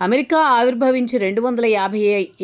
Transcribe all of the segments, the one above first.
America ఆవిర్భవించి 250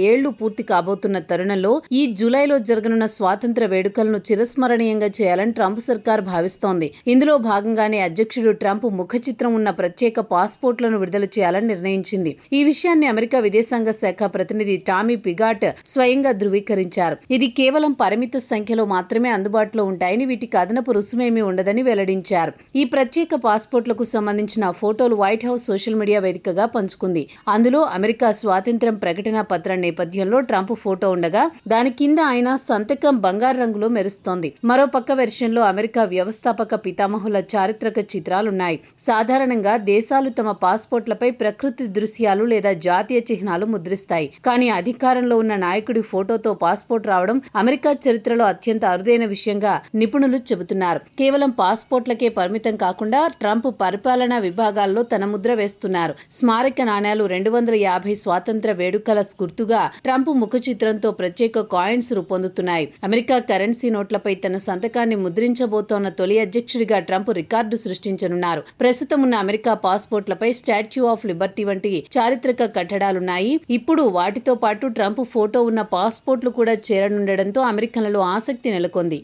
ఏళ్లు పూర్తి కాబోతున్న తరుణంలో ఈ జూలైలో జరగనున్న స్వాతంత్ర్య వేడుకలను చిరస్మరణీయంగా చేయాలని ట్రంప్ సర్కార్ భావిస్తోంది. ఇందులో భాగంగానే అధ్యక్షుడు ట్రంప్ ముఖ చిత్రం ఉన్న ప్రత్యేక పాస్పోర్ట్లను విడుదల చేయాలని నిర్ణయించింది. ఈ విషయాన్ని అమెరికా విదేశాంగ శాఖ ప్రతినిధి టామీ పిగాట్ స్వయంగా ధృవీకరించారు. ఇది కేవలం పరిమిత సంఖ్యలో మాత్రమే అందుబాటులో ఉంటాయని, వీటికి అదనపు రుసుమేమీ ఉండదని వెల్లడించారు. ఈ ప్రత్యేక పాస్పోర్ట్లకు సంబంధించిన ఫోటోలు వైట్ హౌస్ సోషల్ మీడియా వేదికగా పంచుకుంది. అందులో అమెరికా స్వాతంత్ర్యం ప్రకటన పత్రం నేపథ్యంలో ట్రంప్ ఫోటో ఉండగా దాని కింద ఆయన సంతకం బంగారు రంగులో మెరుస్తోంది. మరో పక్క వెర్షన్లో అమెరికా వ్యవస్థాపక పితామహుల చారిత్రక చిత్రాలున్నాయి. సాధారణంగా దేశాలు తమ పాస్పోర్ట్లపై ప్రకృతి దృశ్యాలు లేదా జాతీయ చిహ్నాలు ముద్రిస్తాయి. కానీ అధికారంలో ఉన్న నాయకుడి ఫోటోతో పాస్పోర్ట్ రావడం అమెరికా చరిత్రలో అత్యంత అరుదైన విషయంగా నిపుణులు చెబుతున్నారు. కేవలం పాస్పోర్ట్లకే పరిమితం కాకుండా ట్రంప్ పరిపాలనా విభాగాల్లో తన ముద్ర వేస్తున్నారు. స్మారక నాణేలు 250 స్వాతంత్ర వేడుకల గుర్తుగా ట్రంప్ ముఖ చిత్రంతో ప్రత్యేక కాయిన్స్ రూపొందుతున్నాయి. అమెరికా కరెన్సీ నోట్లపై తన సంతకాన్ని ముద్రించబోతోన్న తొలి అధ్యక్షుడిగా ట్రంప్ రికార్డు సృష్టించనున్నారు. ప్రస్తుతం ఉన్న అమెరికా పాస్పోర్ట్లపై స్టాచ్యూ ఆఫ్ లిబర్టీ వంటి చారిత్రక కట్టడాలున్నాయి. ఇప్పుడు వాటితో పాటు ట్రంప్ ఫోటో ఉన్న పాస్పోర్ట్లు కూడా చేరనుండడంతో అమెరికన్లలో ఆసక్తి నెలకొంది.